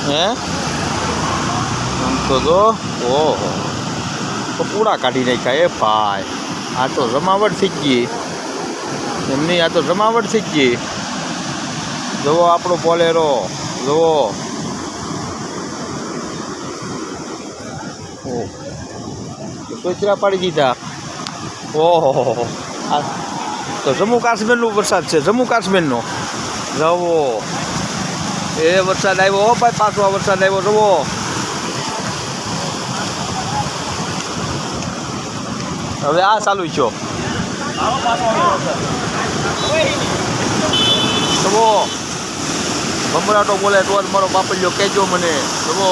હે આમ તો જો ઓહો તો પૂરા કાઢી નાખ્યા એ ભાઈ. આ તો જમાવટ થઈ ગઈ એમની, આ તો જમાવટ થઈ ગઈ. જુઓ આપણો બોલેરો, જુઓ સોચરા પાડી દીધા. ઓહો આ તો જમ્મુ કાશ્મીરનો વરસાદ છે, જમ્મુ કાશ્મીરનો. જુઓ એ વરસાદ આવ્યો હો ભાઈ, પાછો આ વરસાદ આવ્યો. જુઓ હવે આ ચાલુ છો. જુઓ ભમરાટો બોલે તો જ મારો બાપલિયો કહેજો મને. જુઓ